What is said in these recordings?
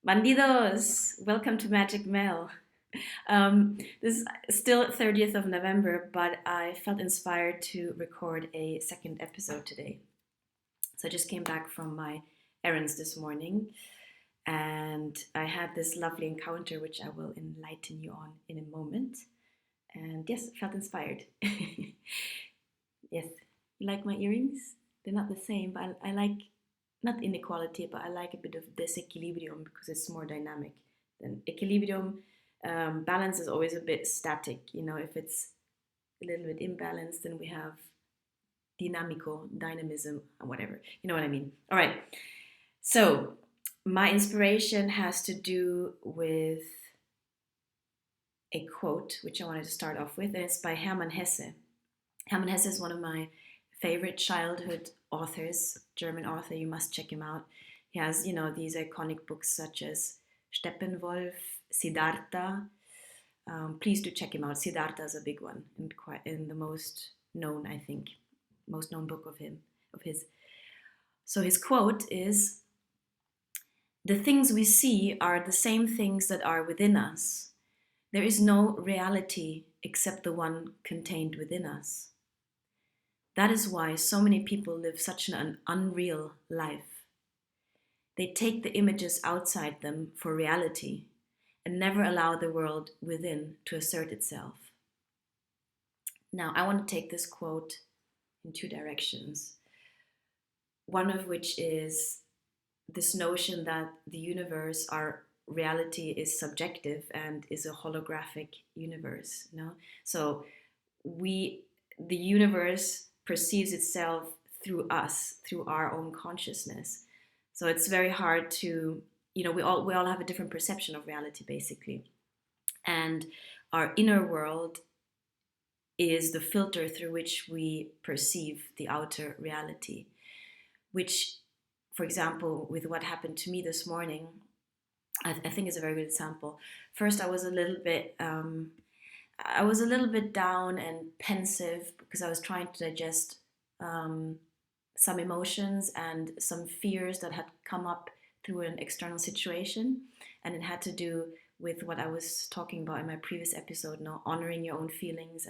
Bandidos! Welcome to Magic Mel. This is still 30th of November, but I felt inspired to record a second episode today. So I just came back from my errands this morning and I had this lovely encounter, which I will enlighten you on in a moment. And yes, I felt inspired. Yes, you like my earrings? They're not the same, but I like not inequality, but I like a bit of disequilibrium because it's more dynamic than equilibrium. Balance is always a bit static. If it's a little bit imbalanced, then we have dinamico, dynamism, and whatever. You know what I mean? All right. So my inspiration has to do with a quote, which I wanted to start off with, and it's by Hermann Hesse. Hermann Hesse is one of my favorite childhood authors, German author. You must check him out. He has, these iconic books such as Steppenwolf, Siddhartha. Please do check him out. Siddhartha is a big one and quite in the most known, I think, most known book of his. So his quote is, "The things we see are the same things that are within us. There is no reality except the one contained within us. That is why so many people live such an unreal life. They take the images outside them for reality and never allow the world within to assert itself." Now, I want to take this quote in two directions. One of which is this notion that the universe, our reality, is subjective and is a holographic universe. So the universe perceives itself through us, through our own consciousness. So it's very hard to, we all have a different perception of reality, basically. And our inner world is the filter through which we perceive the outer reality, which, for example, with what happened to me this morning, I think is a very good example. First, I was a little bit down and pensive because I was trying to digest some emotions and some fears that had come up through an external situation, and it had to do with what I was talking about in my previous episode. Honoring your own feelings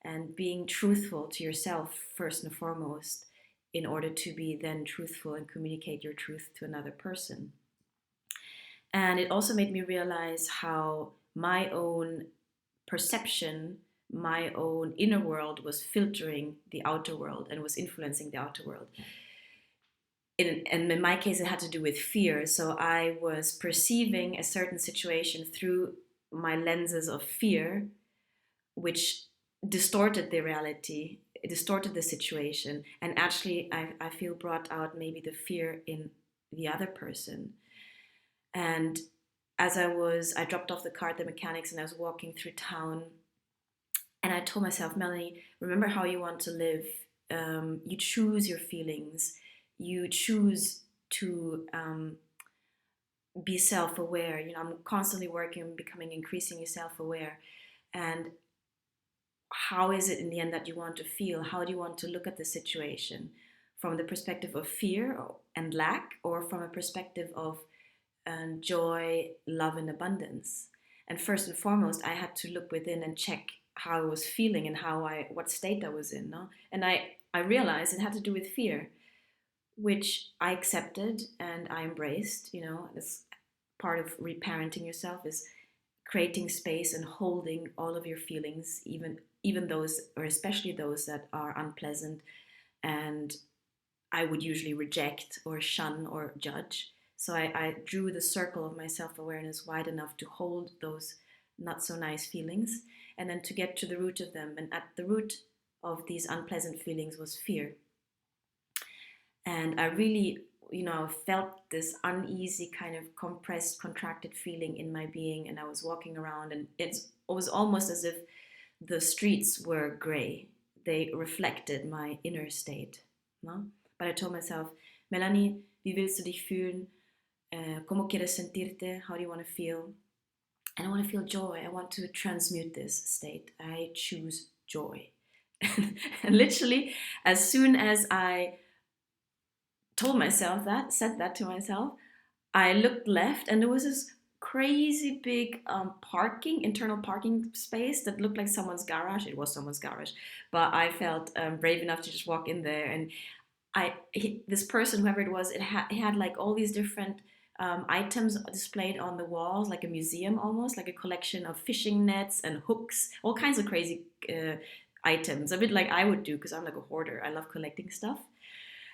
and being truthful to yourself first and foremost, in order to be then truthful and communicate your truth to another person. And it also made me realize how my own perception, my own inner world was filtering the outer world and was influencing the outer world. And in my case, it had to do with fear. So I was perceiving a certain situation through my lenses of fear, which distorted the reality, it distorted the situation. And actually, I feel brought out maybe the fear in the other person. And as I dropped off the car at the mechanics and I was walking through town, and I told myself, Melanie, remember how you want to live. You choose your feelings. You choose to be self-aware. I'm constantly working on becoming increasingly self-aware. And how is it in the end that you want to feel? How do you want to look at the situation? From the perspective of fear and lack, or from a perspective of joy, love, and abundance? And first and foremost, I had to look within and check how I was feeling and what state I was in. No? And I realized it had to do with fear, which I accepted and I embraced. As part of reparenting yourself is creating space and holding all of your feelings, even those, or especially those that are unpleasant and I would usually reject or shun or judge. So I drew the circle of my self-awareness wide enough to hold those not so nice feelings and then to get to the root of them. And at the root of these unpleasant feelings was fear. And I really, felt this uneasy kind of compressed, contracted feeling in my being. And I was walking around and it was almost as if the streets were gray. They reflected my inner state. No? But I told myself, Melanie, wie willst du dich fühlen? ¿Cómo quieres sentirte? How do you want to feel? And I want to feel joy. I want to transmute this state. I choose joy. And literally, as soon as I told myself that, said that to myself, I looked left, and there was this crazy big internal parking space that looked like someone's garage. It was someone's garage, but I felt brave enough to just walk in there. And this person, whoever it was, it had like all these different items displayed on the walls, like a museum almost, like a collection of fishing nets and hooks, all kinds of crazy items, a bit like I would do because I'm like a hoarder. I love collecting stuff.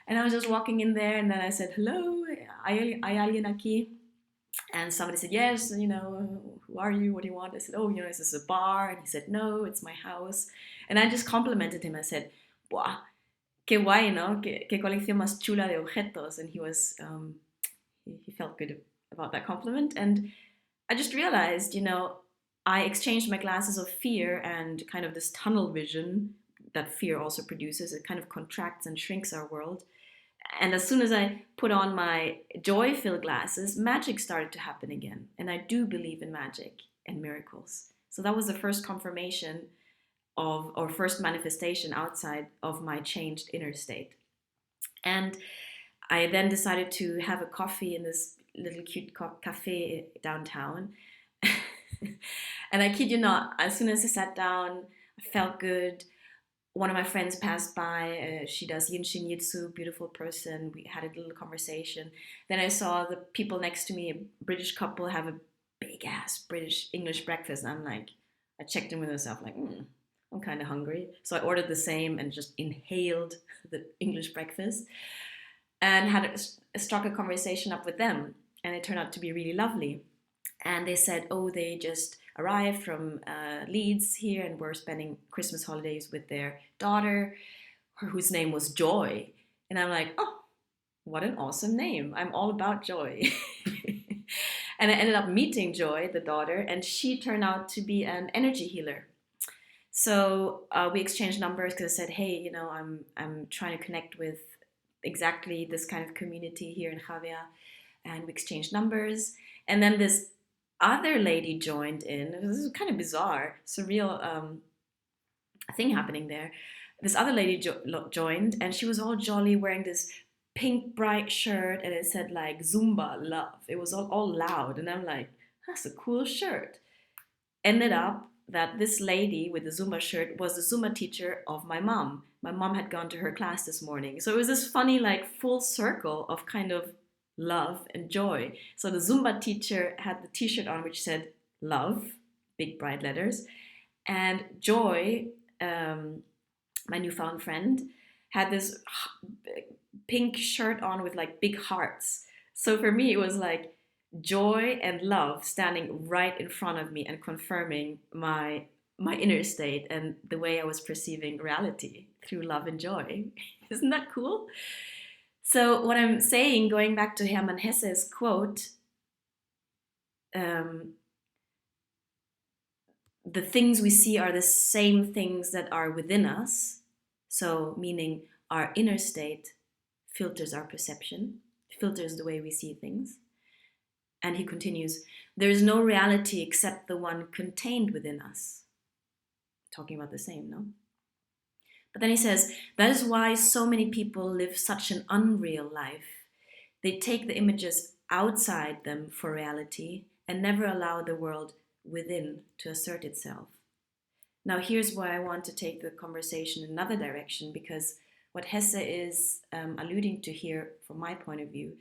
And I was just walking in there, and then I said, "Hello, hay alguien aquí?" And somebody said, "Yes, who are you? What do you want?" I said, "Oh, is this a bar?" And he said, "No, it's my house." And I just complimented him. I said, "Wow, qué guay, ¿no? Qué colección más chula de objetos." And he felt good about that compliment. And I just realized, I exchanged my glasses of fear and kind of this tunnel vision that fear also produces. It kind of contracts and shrinks our world. And as soon as I put on my joy filled glasses, magic started to happen again. And I do believe in magic and miracles. So that was the first confirmation or first manifestation outside of my changed inner state. And I then decided to have a coffee in this little cute cafe downtown. And I kid you not, as soon as I sat down, I felt good. One of my friends passed by. She does yin shin jitsu, beautiful person. We had a little conversation. Then I saw the people next to me, a British couple, have a big ass British English breakfast. And I'm like, I checked in with myself, like, I'm kind of hungry. So I ordered the same and just inhaled the English breakfast and struck a conversation up with them. And it turned out to be really lovely. And they said, oh, they just arrived from Leeds here and were spending Christmas holidays with their daughter, whose name was Joy. And I'm like, oh, what an awesome name. I'm all about joy. And I ended up meeting Joy, the daughter, and she turned out to be an energy healer. So we exchanged numbers because I said, hey, I'm trying to connect with exactly this kind of community here in Javia. And we exchanged numbers. And then this other lady joined in. This is kind of bizarre, surreal thing happening there. This other lady joined, and she was all jolly, wearing this pink bright shirt, and it said like Zumba love. It was all loud, and I'm like, that's a cool shirt. Ended up that this lady with the Zumba shirt was the Zumba teacher of my mom. My mom had gone to her class this morning. So it was this funny, like, full circle of kind of love and joy. So the Zumba teacher had the t shirt on which said love, big bright letters. And Joy, my newfound friend, had this pink shirt on with like big hearts. So for me, it was like joy and love standing right in front of me and confirming my inner state and the way I was perceiving reality through love and joy. Isn't that cool? So what I'm saying, going back to Hermann Hesse's quote, the things we see are the same things that are within us. So meaning our inner state filters our perception, filters the way we see things. And he continues, there is no reality except the one contained within us. Talking about the same, no? But then he says, that is why so many people live such an unreal life. They take the images outside them for reality and never allow the world within to assert itself. Now, here's why I want to take the conversation in another direction, because what Hesse is alluding to here, from my point of view,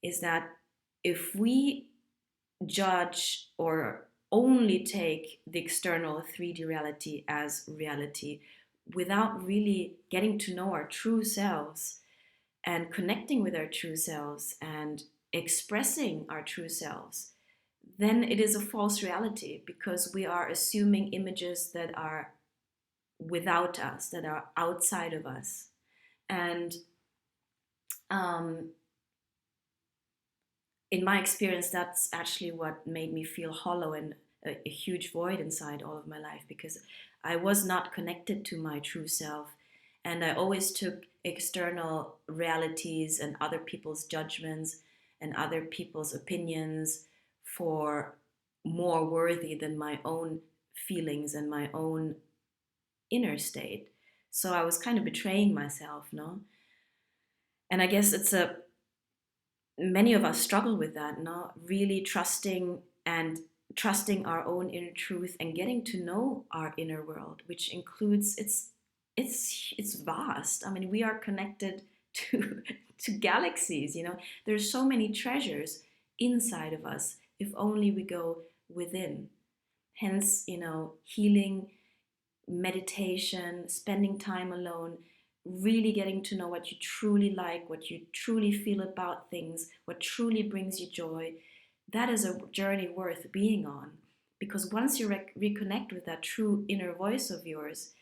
is that if we judge or only take the external 3D reality as reality without really getting to know our true selves and connecting with our true selves and expressing our true selves, then it is a false reality, because we are assuming images that are without us, that are outside of us. And in my experience, that's actually what made me feel hollow and a huge void inside all of my life, because I was not connected to my true self. And I always took external realities and other people's judgments and other people's opinions for more worthy than my own feelings and my own inner state. So I was kind of betraying myself, no? And I guess it's a many of us struggle with that, no? Really trusting our own inner truth and getting to know our inner world, which includes it's vast. I mean, we are connected to to galaxies, you know. There's so many treasures inside of us if only we go within. Hence, you know, healing, meditation, spending time alone, really getting to know what you truly like, what you truly feel about things, what truly brings you joy. That is a journey worth being on. Because once you reconnect with that true inner voice of yours,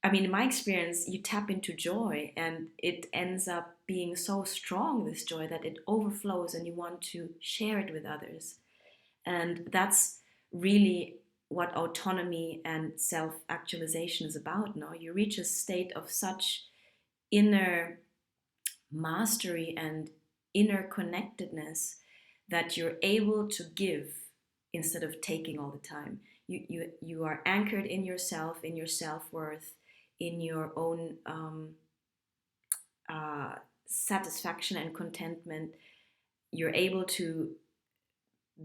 I mean, in my experience, you tap into joy and it ends up being so strong, this joy, that it overflows and you want to share it with others. And that's really what autonomy and self actualization is about. No, you reach a state of such inner mastery and inner connectedness that you're able to give instead of taking all the time. You are anchored in yourself, in your self worth, in your own uh, satisfaction and contentment. You're able to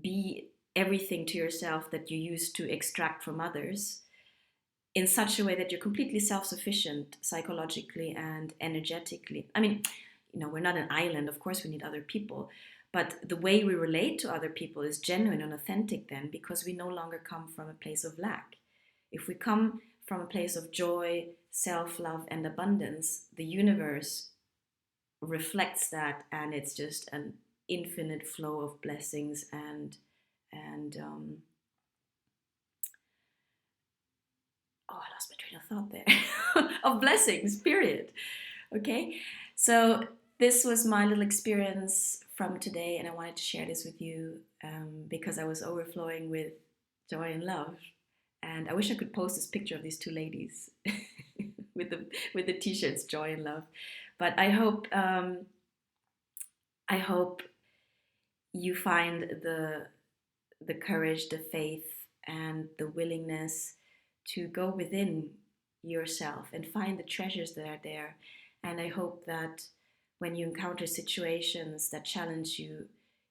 be everything to yourself that you used to extract from others in such a way that you're completely self-sufficient psychologically and energetically. I mean, you know, we're not an island, of course we need other people, but the way we relate to other people is genuine and authentic then, because we no longer come from a place of lack. If we come from a place of joy, self-love and abundance, the universe reflects that, and it's just an infinite flow of blessings and oh, I lost my train of thought there. Of blessings, period. Okay, so this was my little experience from today, and I wanted to share this with you because I was overflowing with joy and love. And I wish I could post this picture of these two ladies with the t-shirts "Joy and Love." But I hope you find the courage, the faith, and the willingness to go within yourself and find the treasures that are there. And I hope that when you encounter situations that challenge you,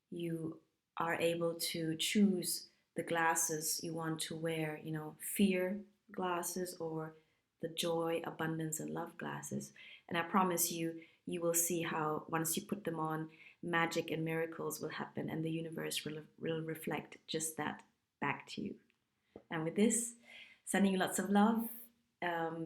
you are able to choose the glasses you want to wear, you know, fear glasses or the joy, abundance, and love glasses. And I promise you, you will see how once you put them on, magic and miracles will happen and the universe will reflect just that back to you. And with this, sending you lots of love.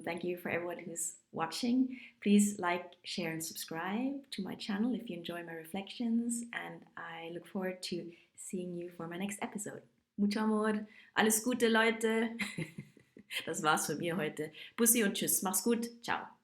Thank you for everyone who's watching. Please like, share, and subscribe to my channel if you enjoy my reflections. And I look forward to seeing you for my next episode. Mucho amor. Alles Gute, Leute. Das war's von mir heute. Bussi und tschüss. Mach's gut. Ciao.